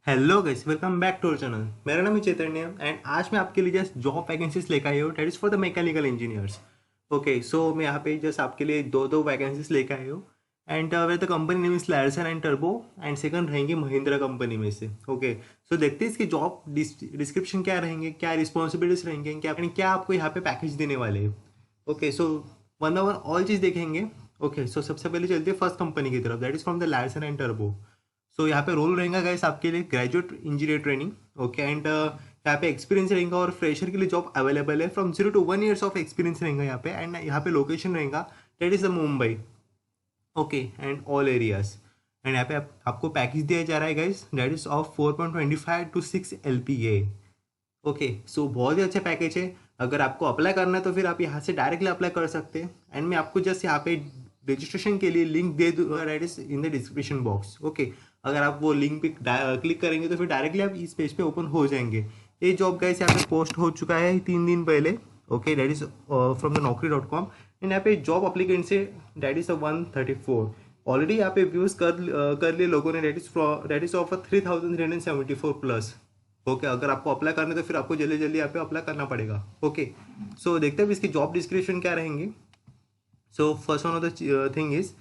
Hello guys, welcome back to our channel. मेरा नाम है चैतन्य एंड आज मैं आपके लिए जस्ट जॉब वैकेंसीज लेकर आई हूँ that is for the mechanical engineers. Okay, so मैं यहाँ पे जस्ट आपके लिए दो दो वैकेंसीज लेकर आई हूँ and way the company name is Larsen and turbo and second रहेंगे महिंद्रा कंपनी में से। ओके, सो देखते हैं इसके जॉब डिस्क्रिप्शन क्या रहेंगे, क्या रिस्पॉन्सिबिलिटीज रहेंगे, क्या आपको यहाँ पे पैकेज देने वाले हैं। Okay, so one by one all चीज़ देखेंगे। ओके, सो सबसे पहले चलते हैं फर्स्ट कंपनी की तरफ, that is from the Larsen and टर्बो। सो यहाँ पे रोल रहेगा गाइस आपके लिए graduate engineer training. Okay, and यहाँ पे एक्सपीरियंस रहेगा और फ्रेशर के लिए जॉब अवेलेबल है from 0 to 1 years of experience रहेगा यहाँ पे। एंड यहाँ पे लोकेशन रहेगा that is the Mumbai. Okay, and all areas. And यहाँ पे आपको पैकेज दिया जा रहा है guys that is of 4.25 to 6 LPA। Okay, सो बहुत ही अच्छा पैकेज है। अगर आपको अप्लाई करना है तो फिर आप यहाँ से डायरेक्टली अप्लाई कर सकते हैं। एंड मैं आपको जस्ट यहाँ पे रजिस्ट्रेशन के लिए लिंक दे दूँगा, that is in the description box. Okay, अगर आप वो लिंक पे क्लिक करेंगे तो फिर डायरेक्टली आप इस पेज पे ओपन हो जाएंगे। ये जॉब गाइस यहाँ पे पोस्ट हो चुका है 3 दिन पहले। Okay, that is from the naukri.com। And यहाँ पे job applicant say that is 134 already यहाँ पे व्यूज कर लिए लोगों ने, that is of 3,374 plus. Okay, अगर आपको अप्लाई करना है तो फिर आपको जल्दी जल्दी यहाँ पे अप्लाई करना पड़ेगा। ओके, सो देखते हैं इसकी जॉब डिस्क्रिप्शन क्या रहेंगे। So first one of the thing is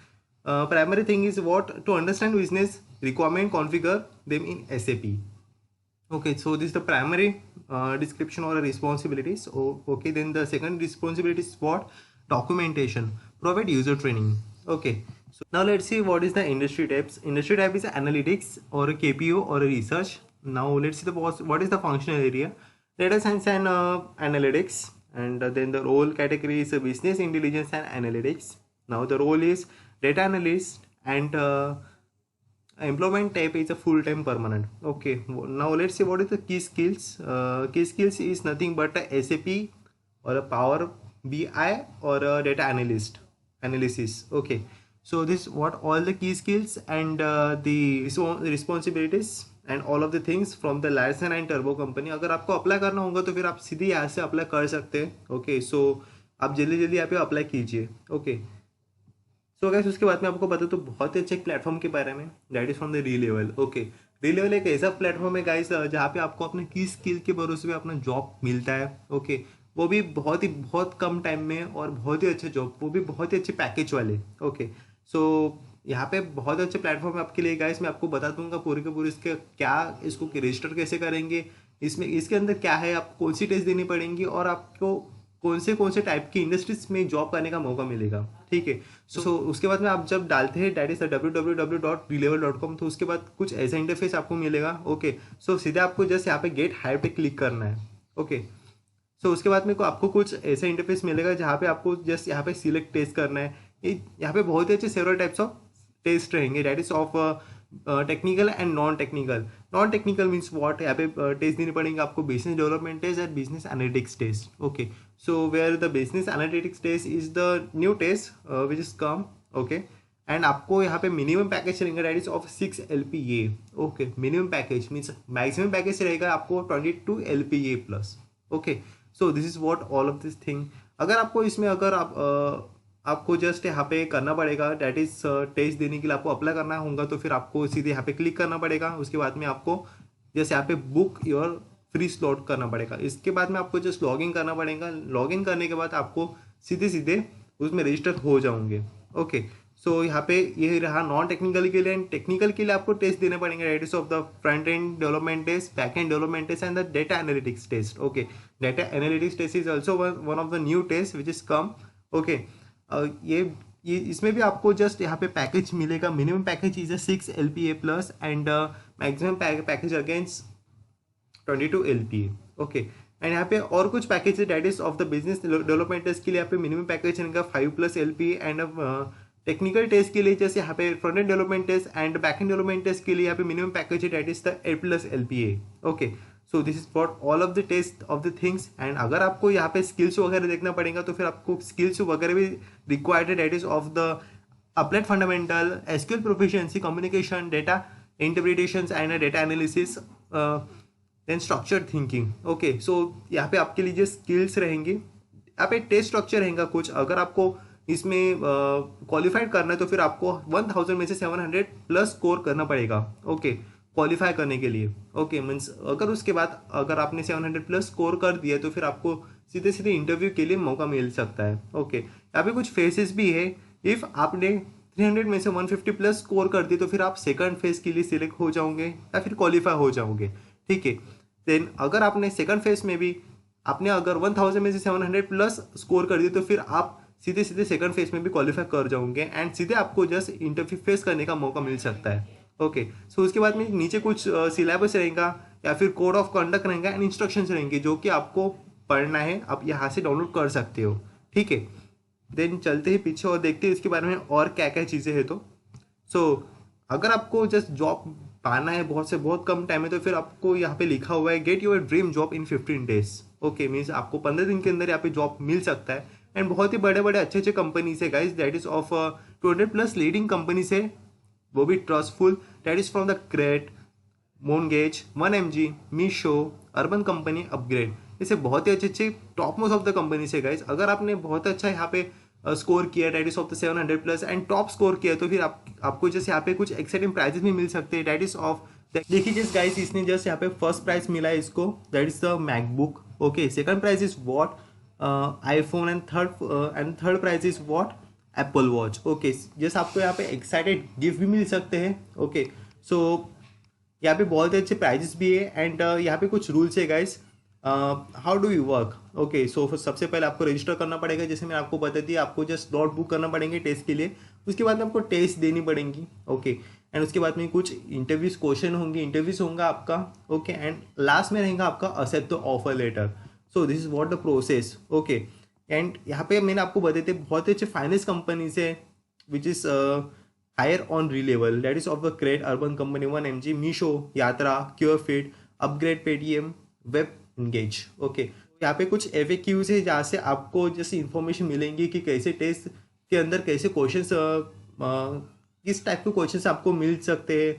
primary thing is what to understand business requirement configure them in SAP। Okay, so this is the primary description or responsibilities. Okay, then the second responsibility is what? Documentation. Provide user training. Okay, so now let's see what is the industry types. Industry type is analytics or a KPO or a research. Now let's see the what is the functional area. Data science and analytics, and then the role category is business intelligence and analytics. Now the role is data analyst and employment type is a full-time permanent. Okay, now let's see what is the key skills. Key skills is nothing but a SAP or a Power BI or a data analysis. Okay, so this what all the key skills and the responsibilities and all of the things from the Larsen and Turbo company। अगर आपको apply करना होगा तो फिर आप सीधे यहाँ से अप्लाई कर सकते हैं। ओके, सो आप जल्दी जल्दी यहाँ पे अप्लाई कीजिए। ओके, सो गैस उसके बाद में आपको बता तो बहुत ही अच्छे एक प्लेटफॉर्म के बारे में, that is from the Relevel. Okay, Relevel एक ऐसा प्लेटफॉर्म है गाइस जहाँ पे आपको अपने की स्किल के भरोसे पे अपना जॉब मिलता है। ओके, वो भी बहुत कम टाइम में और बहुत ही अच्छे जॉब, वो भी बहुत ही अच्छे पैकेज वाले। ओके, सो यहाँ पे बहुत अच्छे प्लेटफॉर्म है आपके लिए गाइस। मैं आपको बता दूंगा पूरे के पूरे इसके क्या, इसको रजिस्टर कैसे करेंगे, इसमें इसके अंदर क्या है, आपको कौन सी टेस्ट देनी पड़ेंगी और आपको कौन से टाइप की इंडस्ट्रीज में जॉब करने का मौका मिलेगा। ठीक है, सो उसके बाद में आप जब डालते हैं दैट इज www.relevel.com, तो उसके बाद कुछ ऐसा इंटरफेस आपको मिलेगा। ओके, सो सीधे आपको जस्ट यहाँ पे गेट हायर पे क्लिक करना है। ओके, सो उसके बाद में आपको कुछ ऐसा इंटरफेस मिलेगा जहाँ पे आपको जस्ट यहाँ पे सिलेक्ट टेस्ट करना है। यहाँ पे बहुत ही अच्छे सेवरल टाइप्स ऑफ टेस्ट रहेंगे, that is of technical and non technical. Non technical means what, यहाँ पे टेस्ट देने पड़ेंगे आपको business development test and business analytics test. Okay, so where the business analytics test is the new test which is come. Okay, and आपको यहाँ पे minimum package रहेगा that is of 6 LPA। Okay, minimum package means maximum package रहेगा आपको 22 LPA plus. Okay, so this is what all of this thing. अगर आपको इसमें अगर आप आपको जस्ट यहाँ पे करना पड़ेगा दैट इज टेस्ट देने के लिए आपको अप्लाई करना होगा तो फिर आपको सीधे यहाँ पे क्लिक करना पड़ेगा। उसके बाद में आपको जैसे यहाँ पे बुक योर फ्री स्लॉट करना पड़ेगा। इसके बाद में आपको जस्ट लॉग इन करना पड़ेगा। लॉग इन करने के बाद आपको सीधे सीधे उसमें रजिस्टर हो जाओगे। ओके, सो यहाँ पे ये रहा नॉन टेक्निकल के लिए। एंड टेक्निकल के लिए आपको टेस्ट देने पड़ेंगे that is of the front end development test, back end development test and the data analytics test. Okay, data analytics test is also one of the new test which is come. Okay, ये इसमें भी आपको just यहाँ पे package मिलेगा। Minimum package is 6 LPA plus and maximum package against 22 LPA। Okay, and यहाँ पे और कुछ पैकेज है that is of the business development test के लिए यहाँ पे मिनिमम पैकेज रहेगा 5+ LPA एंड टेक्निकल टेस्ट के लिए जैसे यहाँ पे front end development test and back end development test के लिए यहाँ पे मिनिमम पैकेज है that is the 8+ LPA। Okay, so this is for all of the test of the things. And अगर आपको यहाँ पे स्किल्स वगैरह देखना पड़ेगा तो फिर आपको स्किल्स वगैरह भी रिक्वायर्ड है that is of the applied fundamental, SQL proficiency, communication, data interpretations and data analysis, then structure thinking. Okay, so यहाँ पे आपके लिए जो स्किल्स रहेंगे, यहाँ पे टेस्ट स्ट्रक्चर रहेगा कुछ। अगर आपको इसमें क्वालिफाइड करना है तो फिर आपको 1000 में से 700 प्लस स्कोर करना पड़ेगा। ओके, क्वालिफाई करने के लिए। ओके मीन्स अगर उसके बाद अगर आपने 700 प्लस स्कोर कर दिया तो फिर आपको सीधे सीधे इंटरव्यू के लिए मौका मिल सकता है। ओके यहाँ पे कुछ फेसेस भी है। इफ़ आपने 300 में से 150 प्लस स्कोर कर दी तो फिर आप सेकंड फेज के लिए सिलेक्ट हो जाओगे या फिर क्वालिफाई हो जाओगे। ठीक है, देन अगर आपने सेकंड फेज में भी आपने अगर 1000 में से 700 प्लस स्कोर कर दिया तो फिर आप सीधे सीधे सेकंड फेज में भी क्वालिफाई कर जाओगे एंड सीधे आपको जस्ट इंटरव्यू फेस करने का मौका मिल सकता है। ओके सो उसके बाद में नीचे कुछ सिलेबस रहेगा या फिर कोड ऑफ कंडक्ट रहेगा एंड इंस्ट्रक्शंस रहेंगे जो कि आपको पढ़ना है, आप यहाँ से डाउनलोड कर सकते हो। ठीक है, देन चलते ही पीछे और देखते हैं इसके बारे में और क्या क्या चीज़ें हैं। तो अगर आपको जस्ट जॉब पाना है बहुत से बहुत कम टाइम है तो फिर आपको यहाँ पे लिखा हुआ है get your dream job in 15 days. Okay means आपको 15 दिन के अंदर यहाँ पे जॉब मिल सकता है एंड बहुत ही बड़े बड़े अच्छे अच्छे कंपनीज है guys, that is of 200 plus leading companies है, वो भी trustful, that is from the CRED, MoEngage, 1mg, Meesho, Urban Company, upGrad, ऐसे बहुत ही अच्छे अच्छे top most of the company से गाइज। अगर आपने बहुत अच्छा यहाँ पे स्कोर किया that is of the 700 plus and top score किया तो फिर आपको जैसे यहाँ पे कुछ एक्साइटिंग प्राइजेस भी मिल सकते हैं। डैट इज ऑफ देखिए जस्ट गाइज इसने जस्ट यहाँ पे फर्स्ट प्राइज मिला है इसको, that is the MacBook. Okay second prize is what iPhone and third prize is what Apple Watch. Okay just आपको यहाँ पे एक्साइटेड गिफ्ट भी मिल सकते हैं। ओके सो यहाँ पे बहुत अच्छे प्राइजेस भी है एंड यहाँ पे कुछ रूल्स है guys, how do you work. Okay so सबसे पहले आपको रजिस्टर करना पड़ेगा, जैसे मैंने आपको बता दिया, आपको जस्ट स्लॉट बुक करना पड़ेंगे टेस्ट के लिए, उसके बाद में आपको टेस्ट देनी पड़ेंगी। ओके एंड उसके बाद में कुछ इंटरव्यूज क्वेश्चन होंगे, इंटरव्यूज होगा आपका। ओके एंड लास्ट में रहेगा आपका accept the offer letter. So this is what the process. Okay and यहाँ पे मैंने आपको बताते बहुत अच्छे फाइनेंस कंपनी से which is hire on Relevel, that is of the CRED, Urban Company, 1mg, Meesho, Yatra, CureFit, upGrad, Paytm, WebEngage. Okay यहाँ पे कुछ FAQs है जहाँ से आपको जैसे इंफॉर्मेशन मिलेंगी कि कैसे टेस्ट के अंदर कैसे क्वेश्चंस, किस टाइप के क्वेश्चंस आपको मिल सकते हैं,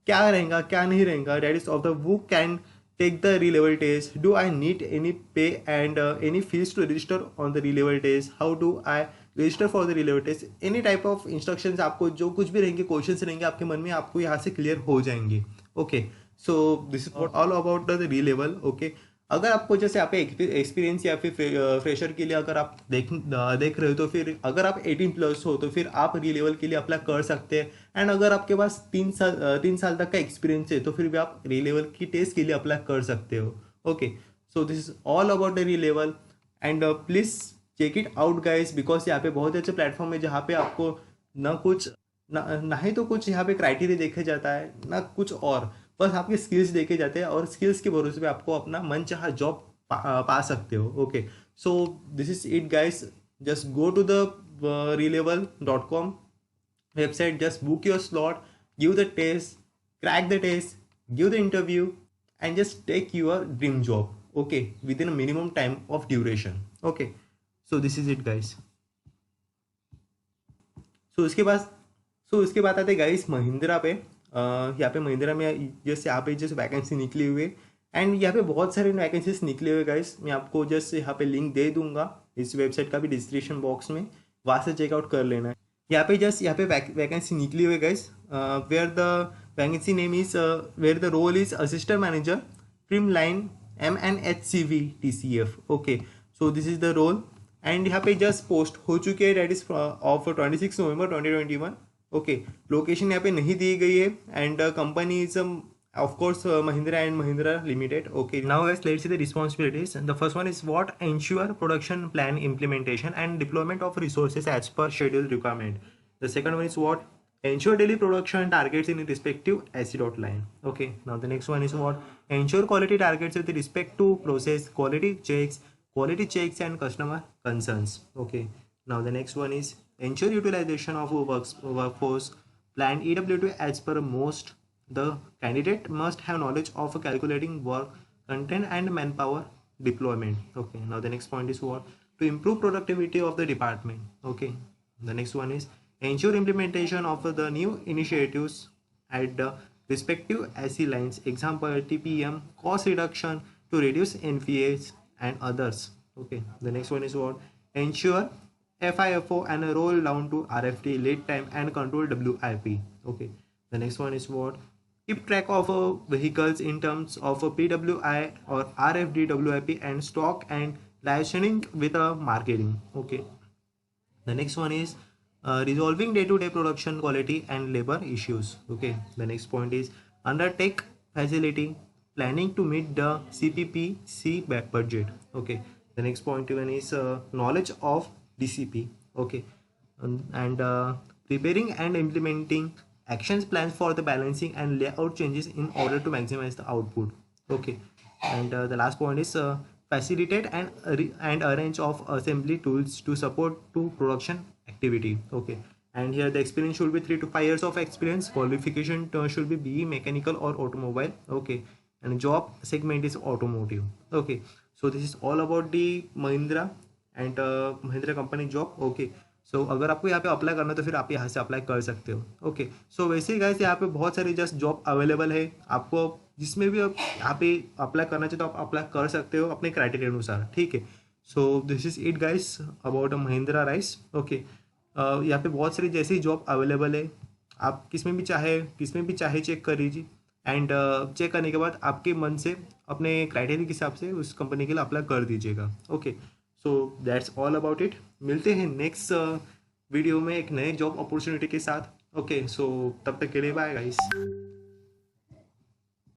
क्या रहेगा क्या नहीं रहेगा। That is of the who can take the re-level test, do I need any pay and any fees to register on the re-level test, how do I register for the re-level test, any type of instructions आपको जो कुछ भी रहेंगे questions रहेंगे आपके मन में आपको यहाँ से क्लियर हो जाएंगे। Okay so this is all about the Relevel. Okay अगर आपको जैसे आप एक्सपीरियंस या फिर फ्रेशर के लिए अगर आप देख रहे हो तो फिर अगर आप 18 प्लस हो तो फिर आप री-लेवल के लिए अप्लाई कर सकते हैं एंड अगर आपके पास 3 साल तक का एक्सपीरियंस है तो फिर भी आप री-लेवल की टेस्ट के लिए अप्लाई कर सकते हो। Okay so this is all about the Relevel and please check it out guys, because यहाँ पे बहुत अच्छे प्लेटफॉर्म है जहाँ पे आपको ना ही तो कुछ यहाँ पे क्राइटेरिया देखा जाता है ना कुछ और, बस आपके स्किल्स देखे जाते हैं और स्किल्स के भरोसे पे आपको अपना मनचाहा जॉब पा सकते हो। Okay so this is it guys, just go to the re-level.com website, just book your slot, give the test, crack the test, give the interview and just take your dream job, okay, within a minimum time of duration. Okay so this is it guys. उसके बाद आते guys Mahindra पे। यहाँ पे महिंद्रा में जैसे यहाँ पे जैसे वैकेंसी निकली हुई है एंड यहाँ पे बहुत सारे वैकेंसीज निकले हुए गाइस, मैं आपको जस्ट यहाँ पे लिंक दे दूंगा इस वेबसाइट का भी डिस्क्रिप्शन बॉक्स में, वहाँ से चेकआउट कर लेना है। यहाँ पे वैकेंसी निकली हुई है guys, where the vacancy name is where the role is assistant manager trim line MNHCV TCF। Okay so this is the role and यहाँ पे जस्ट पोस्ट हो चुके हैं, date is of 26 November 2021। Okay location यहाँ पे नहीं दी गई है and company is of course Mahindra and Mahindra Limited. Okay now guys let's see the responsibilities. The first one is what ensure production plan implementation and deployment of resources as per schedule requirement. The second one is what ensure daily production targets in respective SC dot line. Okay now the next one is what ensure quality targets with respect to process quality checks and customer concerns. Okay now the next one is ensure utilization of workforce plan EW2 as per most. The candidate must have knowledge of calculating work content and manpower deployment. Okay now the next point is what to improve productivity of the department. Okay the next one is ensure implementation of the new initiatives at the respective SC lines, example TPM, cost reduction to reduce NPAs and others. Okay the next one is what ensure FIFO and roll down to RFT lead time and control WIP. Okay the next one is what keep track of vehicles in terms of PWI or RFDWIP and stock and rationing with marketing. Okay. The next one is resolving day-to-day production quality and labor issues. Okay. The next point is undertake facility planning to meet the CPPC budget. Okay. The next point even is knowledge of DCP. Okay. And preparing and implementing actions plans for the balancing and layout changes in order to maximize the output. Okay. And the last point is facilitate and arrange of assembly tools to support to production activity. Okay. And here the experience should be 3 to 5 years of experience. Qualification should be BE mechanical or automobile. Okay. And job segment is automotive. Okay. So this is all about the Mahindra and Mahindra company job. Okay. So अगर आपको यहाँ पे apply करना है तो फिर आप यहाँ से अप्लाई कर सकते हो. ओके. सो वैसे ही गाइस यहाँ पे बहुत सारी जस्ट जॉब अवेलेबल है. आपको जिसमें भी आप यहाँ पे अप्लाई करना चाहिए तो आप अप्लाई कर सकते हो अपने क्राइटेरिया अनुसार. ठीक है. सो this is it guys about Mahindra rice. Okay. यहाँ पे बहुत सारी जैसी जॉब अवेलेबल है. आप किसमें भी चाहे चेक कर लीजिए. एंड चेक करने के बाद आपके मन से अपने क्राइटेरिया के हिसाब से उस कंपनी के लिए अप्लाई कर दीजिएगा. Okay. So that's all about it. मिलते हैं नेक्स्ट वीडियो में एक नए जॉब अपॉर्चुनिटी के साथ. ओके. सो तब तक के लिए बाय गाइस.